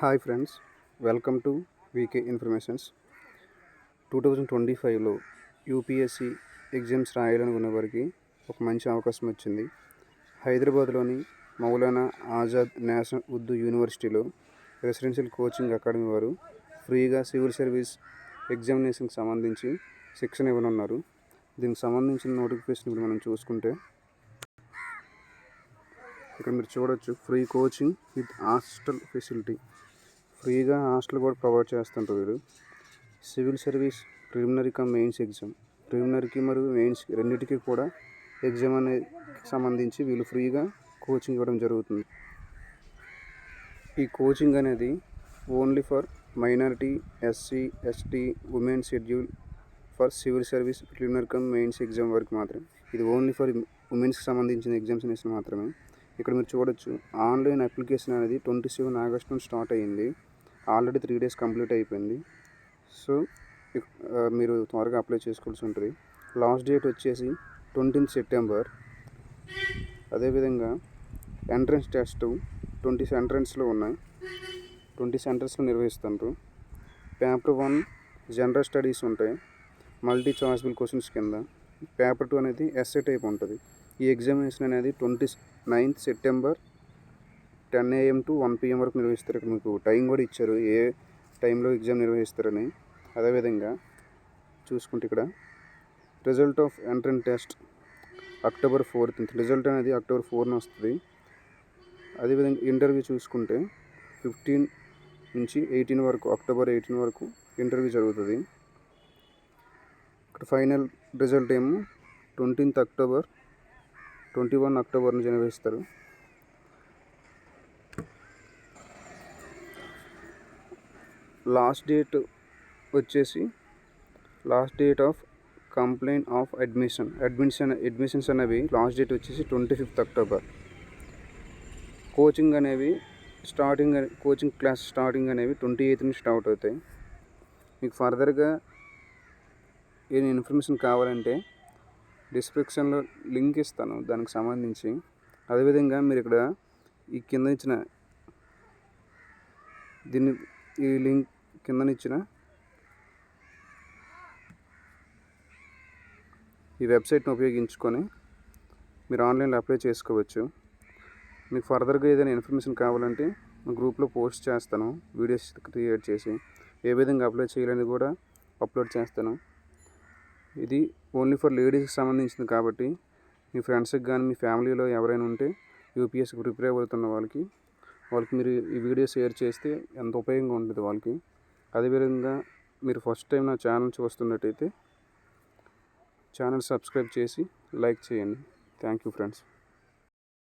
Hi friends, welcome to VK informations. 2025లో UPSC exams రాయాలనుకున్న వారికి ఒక మంచి అవకాశం వచ్చింది. హైదరాబాద్లోని మౌలానా ఆజాద్ నేషనల్ ఉర్దూ యూనివర్సిటీలో రెసిడెన్షియల్ కోచింగ్ అకాడమీ వారు ఫ్రీగా సివిల్ సర్వీస్ ఎగ్జామినేషన్కి సంబంధించి శిక్షణ ఇవ్వనున్నారు. దీనికి సంబంధించిన నోటిఫికేషన్ ఇప్పుడు మనం చూసుకుంటే ఇక్కడ మీరు చూడొచ్చు, free coaching with hostel facility. ఫ్రీగా హాస్టల్ కూడా ప్రొవైడ్ చేస్తుంటారు వీరు. Civil service preliminary mains exam, ప్రిలిమినరీకి మరియు మెయిన్స్ రెండింటికి కూడా ఎగ్జామ్ అనేది సంబంధించి వీళ్ళు ఫ్రీగా కోచింగ్ ఇవ్వడం జరుగుతుంది. ఈ కోచింగ్ అనేది only for minority, SC, ST, women schedule for civil service preliminary mains exam వరకు మాత్రమే. ఇది ఓన్లీ ఫర్ ఉమెన్స్కి సంబంధించిన ఎగ్జామ్స్ మాత్రమే. ఇక్కడ మీరు చూడొచ్చు, ఆన్లైన్ అప్లికేషన్ అనేది 27 ఆగస్టు నుంచి స్టార్ట్ అయ్యింది. ఆల్రెడీ 3 days కంప్లీట్ అయిపోయింది. సో మీరు త్వరగా అప్లై చేసుకోవాల్సి ఉంటుంది. లాస్ట్ డేట్ వచ్చేసి 20th September. అదేవిధంగా ఎంట్రన్స్ టెస్ట్ 20 సెంటర్స్లో ఉన్నాయి. 20 సెంటర్స్లో నిర్వహిస్తుంటారు. పేపర్ 1 జనరల్ స్టడీస్ ఉంటాయి, మల్టీ చాయిసబుల్ క్వశ్చన్స్ కింద. పేపర్ 2 అనేది ఎస్ఏ టైప్ ఉంటుంది. ఈ ఎగ్జామినేషన్ అనేది 29th September 10 AM to 1 PM వరకు నిర్వహిస్తారు. ఇక్కడ మీకు టైం కూడా ఇచ్చారు, ఏ టైంలో ఎగ్జామ్ నిర్వహిస్తారని. అదేవిధంగా చూసుకుంటే ఇక్కడ result of entrance test October 4th. Result అనేది October 4న వస్తుంది. అదేవిధంగా ఇంటర్వ్యూ చూసుకుంటే 15 నుంచి 18 వరకు, October 18 వరకు ఇంటర్వ్యూ జరుగుతుంది. ఇక్కడ ఫైనల్ రిజల్ట్ ఏమో 20th October, 21 October నుంచి నిర్వహిస్తారు. Last date of complaint of admissions అనేవి లాస్ట్ డేట్ వచ్చేసి 25th October. Coaching class starting అనేవి 28th నుంచి స్టార్ట్ అవుతాయి. మీకు ఫర్దర్గా ఏదైనా ఇన్ఫర్మేషన్ కావాలంటే డిస్క్రిప్షన్లో లింక్ ఇస్తాను దానికి సంబంధించి. అదేవిధంగా మీరు ఇక్కడ ఈ కింద ఇచ్చిన ఈ లింక్ కిందనిచ్చిన ఈ వెబ్సైట్ని ఉపయోగించుకొని మీరు ఆన్లైన్లో అప్లై చేసుకోవచ్చు. మీకు ఫర్దర్గా ఏదైనా ఇన్ఫర్మేషన్ కావాలంటే మా గ్రూప్లో పోస్ట్ చేస్తాను, వీడియోస్ క్రియేట్ చేసి ఏ విధంగా అప్లై చేయాలని కూడా అప్లోడ్ చేస్తాను. ఇది ఓన్లీ ఫర్ లేడీస్కి సంబంధించింది కాబట్టి మీ ఫ్రెండ్స్కి కానీ మీ ఫ్యామిలీలో ఎవరైనా ఉంటే యూపీఎస్సీకి ప్రిపేర్ అవుతున్న వాళ్ళకి మీరు ఈ వీడియో షేర్ చేస్తే ఎంత ఉపయోగంగా ఉంటుంది వాళ్ళకి. అదేవిధంగా మీరు ఫస్ట్ టైం నా ఛానల్ చూస్తున్నట్టయితే ఛానల్ సబ్స్క్రైబ్ చేసి లైక్ చేయండి. Thank you friends.